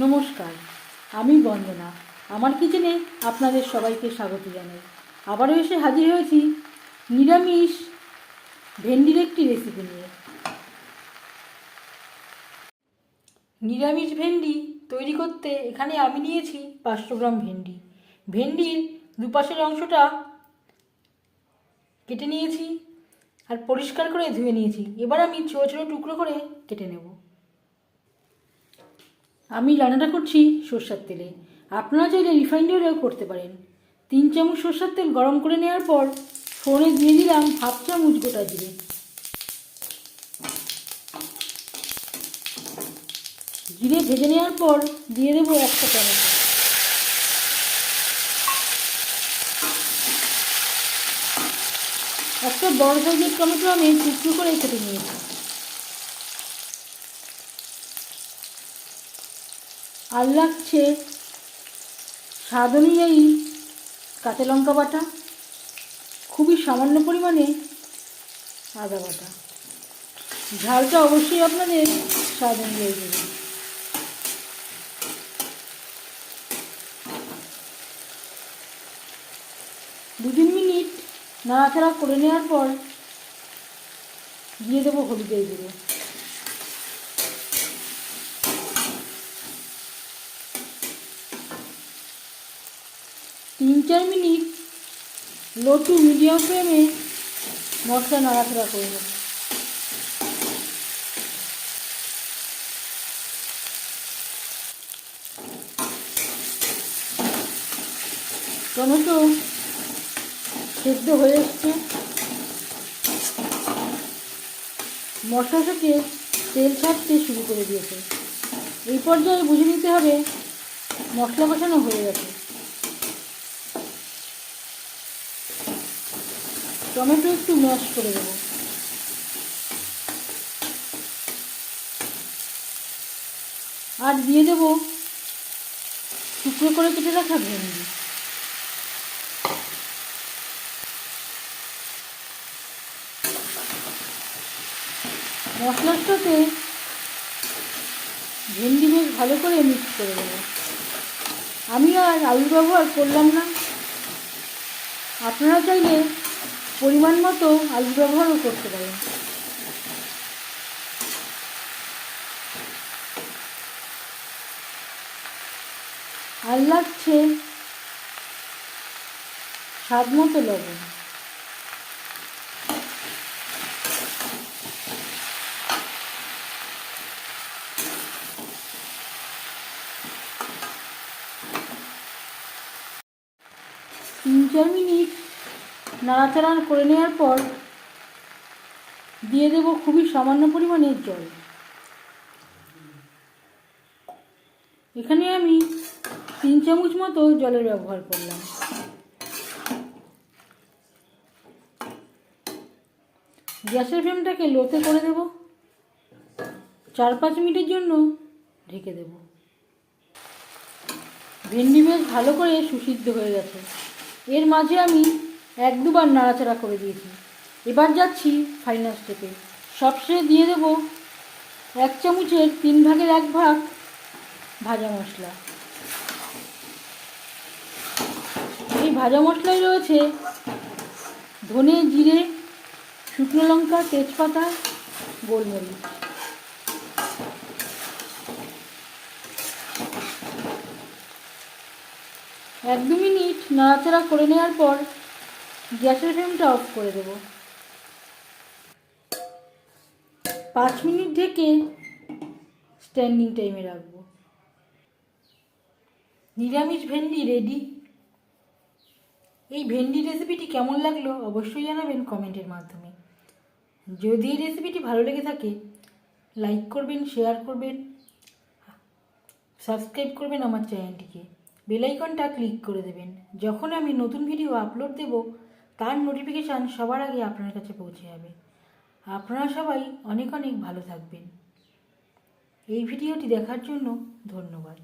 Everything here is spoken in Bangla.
নমস্কার, আমি বন্দনা। আমার কিচেনে আপনাদের সবাইকে স্বাগত জানাই। আবারও এসে হাজির হয়েছি নিরামিষ ভেন্ডির একটি রেসিপি নিয়ে। নিরামিষ ভেন্ডি তৈরি করতে এখানে আমি নিয়েছি 500 গ্রাম ভেন্ডি। ভেন্ডির দুপাশের অংশটা কেটে নিয়েছি আর পরিষ্কার করে ধুয়ে নিয়েছি। এবার আমি ছোট ছোট টুকরো করে কেটে নেব। আমি রান্নাটা করছি সরষের তেলে, আপনারা চাইলে রিফাইন্ড অয়েলেও করতে পারেন। 3 চামচ সরষের তেল গরম করে নেওয়ার পর ফোড়নে দিয়ে দিলাম 1/2 চামচ গোটা জিরে। জিরে ভেজে নেওয়ার পর দিয়ে দেবো একটা টমেটো। একটা বড় সাইজের টমেটো আমি টুকরো করে কেটে নিয়েছি। আর লাগছে স্বাদ অনুযায়ী কাঁচা লঙ্কা বাটা, খুবই সামান্য পরিমাণে আদা বাটা। ঝালটা অবশ্যই আপনাদের স্বাদ অনুযায়ী দেবেন। দু তিন মিনিট নাড়াচাড়া করে নেওয়ার পর দিয়ে দেবো হলুদের গুঁড়ো। তিন চার মিনিট লো টু মিডিয়াম ফ্লেমে মশলা নাড়াচাড়া করে নেব। টমেটো সেদ্ধ হয়ে এসছে, মশলা থেকে তেল ছাড়তে শুরু করে দিয়েছে। এই পর্যায়ে বুঝে নিতে হবে মশলা কষানো হয়ে গেছে। টমেটো একটু ম্যাশ করে দেবো। আর দিয়ে দেবো টুকরো করে কেটে রাখা ভেন্ডি। মশলার সাথে ভেন্ডি বেশ ভালো করে মিক্স করে দেবো। আমি আর আলু ব্যবহার করলাম না, আপনারা চাইলে পরিমাণ মতো আলু ব্যবহারও করতে পারেন। আর লাগছে স্বাদ মতো লবণ। তিন চার মিনিট নাড়াচাড়া করে নেওয়ার পর দিয়ে দেবো খুবই সামান্য পরিমাণের জল। এখানে আমি 3 চামচ মতো জলের ব্যবহার করলাম। গ্যাসের ফ্লেমটাকে লোতে করে দেব। 4-5 মিনিটের জন্য ঢেকে দেব। ভেন্ডি বেশ ভালো করে সুসিদ্ধ হয়ে গেছে। এর মাঝে আমি 1-2 বার নাড়াচাড়া করে দিয়েছি। এবার যাচ্ছি ফাইনাল স্টেপে। সবশেষে দিয়ে দেব 1 চামচের 3 ভাগের 1 ভাগ ভাজা মশলা। এই ভাজা মশলায় রয়েছে ধনে, জিরে, শুকনো লঙ্কা, তেজপাতা, গোলমরিচ। এক দু মিনিট নাড়াচাড়া করে নেওয়ার পর গ্যাসের ফ্লেমটা অফ করে দেব। 5 মিনিট ঢেকে স্ট্যান্ডিং টাইমে রাখবো। নিরামিষ ভেন্ডি রেডি। এই ভেন্ডি রেসিপিটি কেমন লাগলো অবশ্যই জানাবেন কমেন্টের মাধ্যমে। যদি এই রেসিপিটি ভালো লেগে থাকে লাইক করবেন, শেয়ার করবেন, সাবস্ক্রাইব করবেন আমার চ্যানেলটিকে। বেল আইকনটা ক্লিক করে দেবেন। যখন আমি নতুন ভিডিও আপলোড দেব তার নোটিফিকেশান সবার আগে আপনার কাছে পৌঁছে যাবে। আপনারা সবাই অনেক অনেক ভালো থাকবেন। এই ভিডিওটি দেখার জন্য ধন্যবাদ।